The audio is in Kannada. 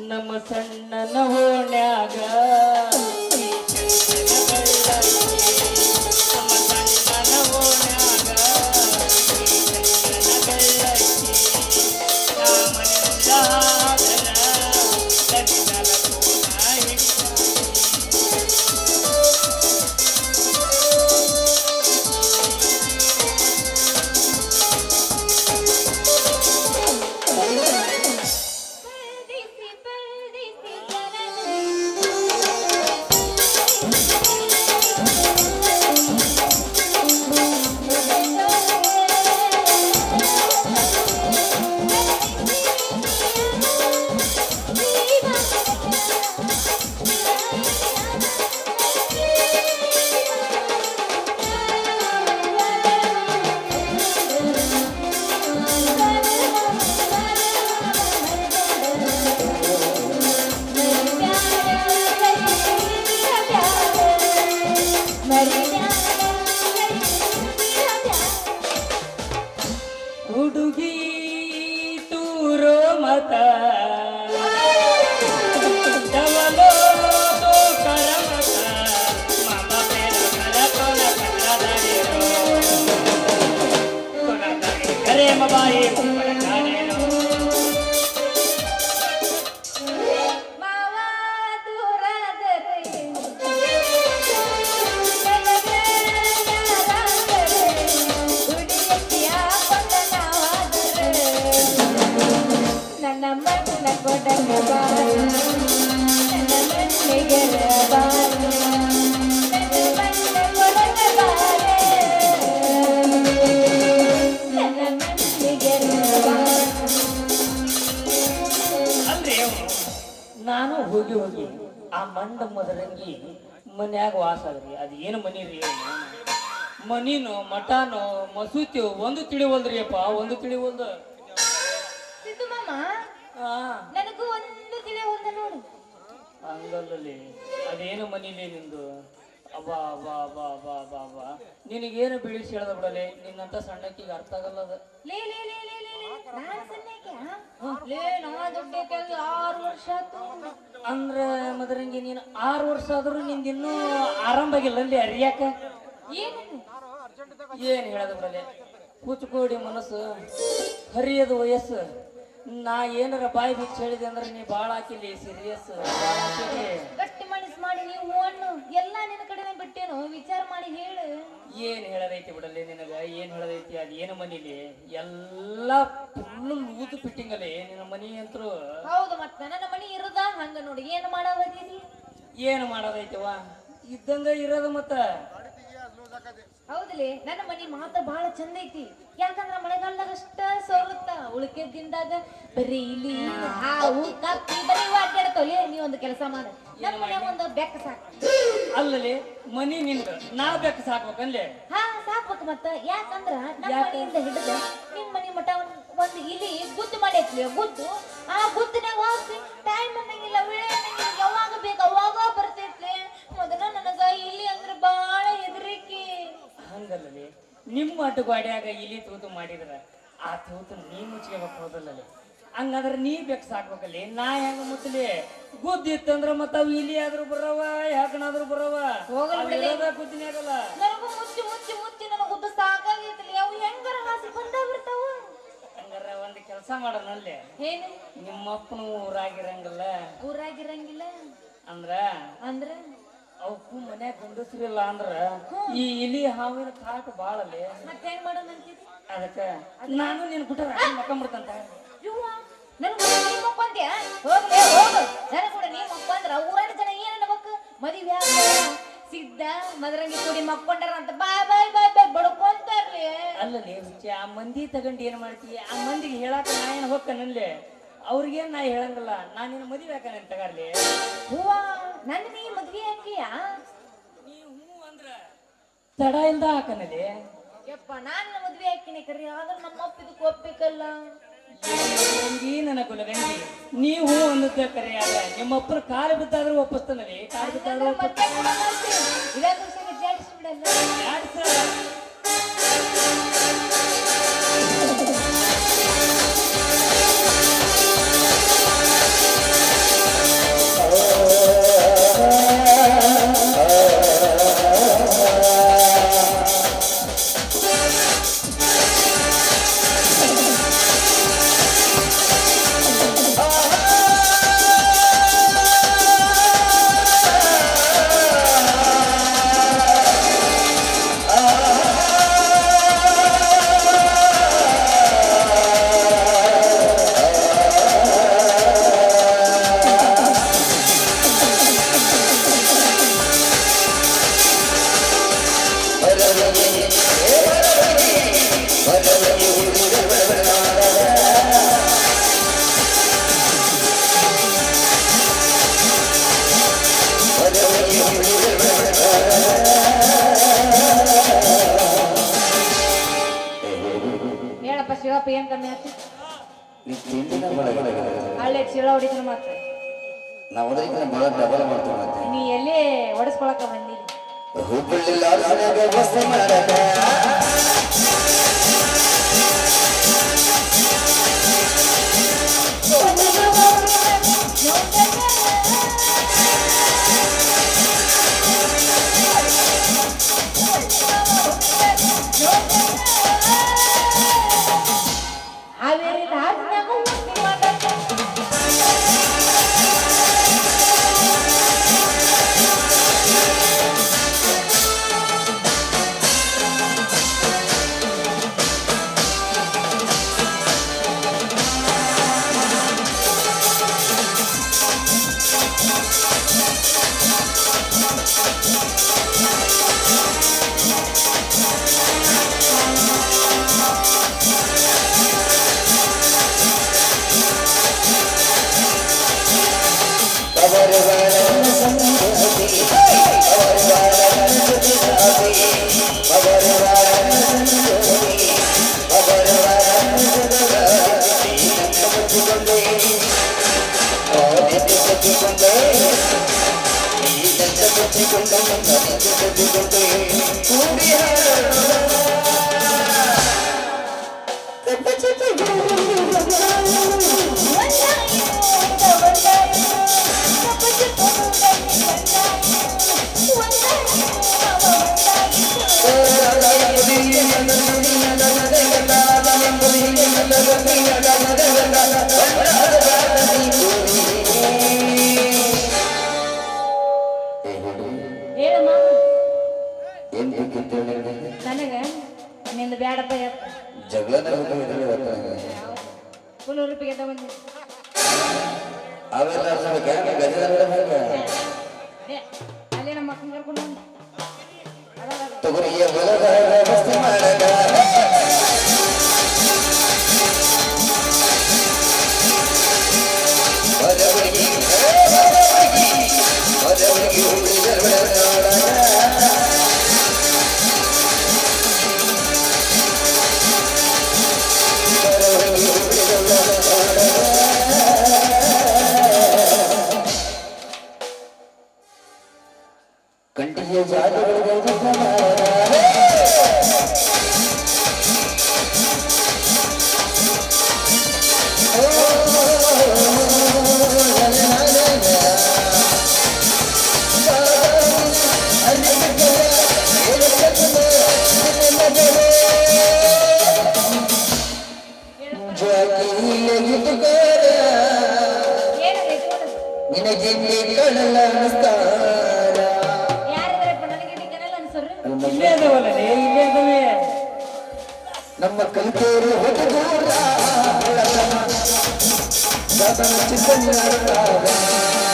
ನಮ್ಮ ಸಣ್ಣನ ಓಣ್ಯಾಗ ಈ ಚಂದನ ಬೆಳ್ಳಕ್ಕಿ. ನಮ್ಮ ಸಣ್ಣನ ಓಣ್ಯಾಗ ಈ ಚಂದನ ಬೆಳ್ಳಕ್ಕಿ. ನಾ ಮನೆಯಿಂದ ಹಾದರ ಕಣ್ಣಿನಲ ಕೋಣ ಹಿಡಿದಾಕಿ. ಹುಡುಗಿ ತೂರೋ ಮತ ಡವಲೋ ಕರಮತ ಮಮ ಪೇರ ಕರ ಕೊನ ಕರದಡಿರೋ ಕೊನದಡಿ ಕರೆ ಮಬಾಯಿ ಕುಂಬಳ ಕಾಣೇನೋ. ನನ್ನ ಮಣ್ಣ ಕೊಡಗ ಬಾರು ನನ್ನ ಮಣ್ಣಿಗೆ ಬಾರು ನನ್ನ ಮಣ್ಣ ಕೊಡಗ ಬಾರೆ ನನ್ನ ಮಣ್ಣಿಗೆ ಬಾರು. ಅಲ್ರಿ ನಾನು ಹೋಗಿ ಹೋಗಿ ಆ ಮಂಡ ಮದರಂಗಿ ಮನ್ಯಾಗ ವಾಸ ಅದ್ರಿ. ಅದು ಏನು ಮನಿ ರೀ? ಮನಿನೋ ಮಠನೋ ಮಸೂತಿಯೋ ಒಂದು ತಿಳಿವಲ್ದ್ರಿ ಅಪ್ಪ, ಒಂದು ತಿಳಿವಲ್ದು. ಸಿದ್ದು ಮಾಮ ನನಗೂ ಒಂದು ತಿಳಿ ಒಂದು ನೋಡು. ಹಂಗಲ್ಲಲ್ಲಿ ಅದೇನು ಮನಿಲೇ ನಿಂದು? ಅಬ್ಬಾ ಅಬ್ಬಾ ಅಬ್ಬಾ ಅಬ್ಬಾ ಅಬ್ಬಾ ಅಬ್ಬಾ, ನಿನಗೇನು ಬಿಳಿಸಿ ಹೇಳ್ದ ಬಿಡಲೆ, ನಿನ್ನಂತ ಸಣ್ಣಕ್ಕಿಗೆ ಅರ್ಥ ಆಗಲ್ಲ ಅದು. ಲೇ ಲೇ ಲೇ ಲೇ ಲೇ ಲೇ ನಾನು ಸಣ್ಣಕ್ಕೆ ಲೇ ನಾ ದೊಡ್ಡಕ್ಕೆ 6 ವರ್ಷ ಆತು. ಅಂದ್ರೆ ಮದರಂಗಿ ನೀನು 6 ವರ್ಷ ಆದ್ರೂ ನಿಂದಿನ್ನೂ ಆರಂಭ ಆಗಿಲ್ಲ ಅಲ್ಲಿ ಅರಿಯಾಕ. ಏನು ಏನು ಹೇಳದ ಬಿಡಲೆ, ಕೂಚುಕೋಡಿ ಮನಸ್ಸು ಹರಿಯದ ವಯಸ್ಸು. ನಾ ಏನಾರ ಬಾಯಿ ಬಿಚ್ಚಿ ಹೇಳಿದೆ ಅಂದ್ರೆ ನೀ ಭಾಳ ಹಾಕಿಲಿ ಸೀರಿಯಸ್. ಗಟ್ಟಿ ಮನಸ್ಸು ಮಾಡಿ ನೀವು ಹಣ್ಣು ಎಲ್ಲ ನಿನ್ನ ಕಡೆನೆ ಬಿಟ್ಟೇನು ವಿಚಾರ ಮಾಡಿ ಹೇಳು. ಏನ್ ಹೇಳದೈತಿ ಬಿಡಲ್ಲಿ ನಿನಗ, ಏನ್ ಹೇಳದೈತಿ? ಅದ್ ಏನು ಮನಿಲಿ ಎಲ್ಲ ಫುಲ್ ಲೂದು ಫಿಟ್ಟಿಂಗ್ ಅಲ್ಲಿ ನಿನ್ನ ಮನಿ ಅಂತರು. ಹೌದು, ಮತ್ತ ನನ್ನ ಮನಿ ಇರದ ಹಂಗ ನೋಡಿ ಏನು ಮಾಡಾವದೀನಿ. ಏನು ಮಾಡೋದೈತಿವ ಇದ್ದಂಗ ಇರೋದು ಮತ್ತ. ಹೌದಲೇ ನನ್ನ ಮನಿ ಮಾತ್ರ ಬಹಳ ಚಂದ ಐತಿ. ಯಾಕಂದ್ರ ಮಳೆಗಾಲದಾಗ ಅಷ್ಟ ಸೋರುತ್ತ, ಉಳಿಕೆ ದಿನದಾಗ ಬರೀ ಇಲ್ಲಿ ಹಾವು ಕಪ್ಪಿ ಬರೀ ಅಡ್ಡಾಡ್ತಾವಲೇ. ನೀ ಒಂದು ಕೆಲಸ ಮಾಡ, ನಮ್ಮ ಮನೆ ಒಂದು ಬೆಕ್ಕ ಸಾಕು. ಅಲ್ಲಲ್ಲಿ ಮನಿ ನಿಂದ ನಾ ಬೆಕ್ಕ ಸಾಕ್ಬೇಕನ್ಲೆ? ಹಾ ಸಾಕ್ಬೇಕು ಮತ್ತ. ಯಾಕಂದ್ರ ನಮ್ಮ ಮನೆಯಿಂದ ಹಿಡಿದ ನಿಮ್ ಮನಿ ಮಠ ಒಂದು ಇಲಿ ಗುದ್ದು ಮಾಡೈತ್ಲಿ. ಗುದ್ದು ಆ ಗುದ್ದಿನಾಗ ಹೋಗಿ ಟೈಮ್ ಅನ್ನಂಗಿಲ್ಲ, ವೇಳೆ ಅನ್ನಂಗಿಲ್ಲ, ಯಾವಾಗ ಬೇಕು ಅವಾಗ ಬರ್ತೈತ್ಲಿ. ಮೊದಲ ನನಗ ಇಲಿ ಅಂದ್ರ ಬಾಳ ಹೆದರಿಕೆ. ಹಂಗಲ್ಲಲ್ಲಿ ನಿಮ್ಮ ಅಡ್ಡ ಗಾಡಿಯಾಗ ಇಲಿ ತೂತು ಮಾಡಿದ್ರ ಆ ತೂತು ನೀ ಮುಚ್ಕೋಬೇಕು, ಹೋದಲ್ಲಲ್ಲಿ. ಹಂಗಂದ್ರೆ ನೀ ಬೆಕ್ಕ ಸಾಕ್ಬೇಕಲ್ಲಿ. ನಾ ಹೆಂಗ ಮುಚ್ಚಲಿ? ಗುದ್ದಿ ಇತ್ತಂದ್ರ ಮತ್ತ ಅವು ಇಲಿ ಆದ್ರೂ ಬರವ, ಯಾಕನಾದ್ರೂ ಬರವ, ಗುದ್ದಿನಾಗಲ್ಲ. ನನಗೂ ಮುಚ್ಚಿ ಮುಚ್ಚಿ ಮುಚ್ಚಿ ನನಗ ಗುದ್ದು ಸಾಕಾಗೈತ್ಲಿ. ಅವು ಹೆಂಗಾರ ಹಾಸಿ ಬಂದ ಬಿಡ್ತಾವ. ಹಂಗಾರ ಒಂದ್ ಕೆಲಸ ಮಾಡೋಣಲ್ಲೇ, ಏನು ನಿಮ್ಮಪ್ಪನ ಊರಾಗಿರಂಗಿಲ್ಲ ಊರಾಗಿರಂಗಿಲ್ಲ ಅಂದ್ರ ಅಂದ್ರ ಅವಕ್ಕೂ ಮನ್ಯಾಗ ಗಂಡಸ್ರಿಲ್ಲ ಅಂದ್ರ ಈ ಇಲಿ ಹಾವಿನ ಕಾಟ ಬಾಳಲ್ಲಿ. ಮತ್ತೆ ಹೆಂಗ್ ಮಾಡೋಣ ಅಂತಿದ್ದಿ? ಅದಕ್ಕ ನಾನು ನೀನ್ ಬಿಟ್ಟ ಮಕ್ಕಂಬಿಡ್ತಂತ. ನನ್ ಕೂಡ ನೀ ಮಕ್ಕೊಂದ್ಯಾ? ಹೋಗ್ಲೇ ಹೋಗು. ನನ್ ಕೂಡ ನೀ ಮಕ್ಕೊಂದ್ರ ಊರಾನ ಜನ ಏನ್ ಅನ್ಬೇಕು? ಮದುವೆ ಸಿದ್ಧ ಮದರಂಗಿ ಕೂಡಿ ಮಕ್ಕೊಂಡಾರ ಅಂತ ಬಾಯ್ ಬಾಯ್ ಬಾಯ್ ಬಾಯ್ ಬಡ್ಕೊಂತಾರ್ಲಿ. ಅಲ್ಲಲ್ಲಿ ಆ ಮಂದಿ ತಗೊಂಡು ಏನ್ ಮಾಡ್ತೀಯ? ಆ ಮಂದಿಗೆ ಹೇಳಾಕ ನಾ ಏನ್ ಹೋಗ್ಕನಲ್ಲಿ? ಅವ್ರಿಗೇನ್ ನಾ ಹೇಳಂಗಿಲ್ಲ. ನಾನು ನಿನ್ನ ಮದುವೆ ಹಾಕನ ತಗಾರ್ಲಿ. ಹೂವ ನನ್ನ ನೀ ಮದ್ವೆ ಹಾಕಿಯಾ? ನೀ ಹೂ ಅಂದ್ರ ತಡ ಇಲ್ದ ಹಾಕನಲ್ಲಿ. ಯಪ್ಪ ನಾನು ಮದ್ವೆ ಹಾಕಿನಿ ಕರಿ, ಆದ್ರೆ ನಮ್ಮ ಅಪ್ಪ ಇದಕ್ಕೆ ಒಪ್ಬೇಕಲ್ಲ. ನನ್ನ ಗುಲಗಂಜಿ ನೀವು ಅನ್ನುತ್ತ ಕರೆ ಆಗ ನಿಮ್ಮಪ್ಪನ ಕಾಲು ಬಿದ್ದಾದ್ರೂ ಒಪ್ಪಿಸ್ತಾನಲ್ಲಿ. ಕಾಲು ಬಿದ್ದಾದ್ರೂ ಒಪ್ಪಿಸ್ತಾನೆ. ಯಾಕಪ್ಪ ಏನ್ ಕಮ್ಮಿ ಆಯ್ತು ನೀ ತಿಂಡಿನ ಒಳಗಡೆ ಹಳ್ಳಿ ಚೀಲ ಹೊಡಿತಾನ ಮತ್ತೆ ನಾವು ಅದಕ್ಕೆ ಭಾಳ ಡಬಲ್ ಮಾಡ್ತೀವಿ ಮತ್ತೆ ನೀ ಎಲ್ಲಿ ಹೊಡಿಸ್ಕೊಳಕ ಬಂದಿಲ್ಲ ಹುಬ್ಬಳ್ಳಿ ಲಾಲ್ಸನ್ಯಾಗ ವ್ಯವಸ್ಥೆ ಮಾಡಕ ಹಾವೇರಿ ಧಾರವಾಡದಾಗ ಹುಟ್ಟಿ ಮಾಡಕ ಹೇಳಮ್ಮ ಏನ್ ಬೇಕಿತ್ತು ನಿನಗೆ ನನಗ ನಿಂದ ಬ್ಯಾಡಪ್ಪ ಯಪ್ಪ ಜಗಳನ ಹೋಗಿದ್ರೆ ಫುಲ್ ರೂಪಾಯಿಗೆ ತಗೊಂಡಿ ಅವೆಲ್ಲ ಗಜದ ಅಲ್ಲೇ ನಮ್ಮ ಅಕ್ಕನ ಕರ್ಕೊಂಡು ತಗೋರಿಯ ಹೊಲದ ವ್ಯವಸ್ಥೆ ಮಾಡಕ ಕಂಟಿಗೆ ನಿನಗೆ ಕಡಲ ಯಾರಿದಾರಪ್ಪ ನನಗೆ ಇದಕ್ಕೆಲ್ಲ ಅನ್ಸರ್ರಿ ಇಲ್ಲೇ ಅದಾವಲ್ಲ ಇಲ್ಲೇ ಅದಾವೆ ನಮ್ಮ ಕಲಿಕೆಯರು ಹೊರಗೂರ ಚಿಂತನೆ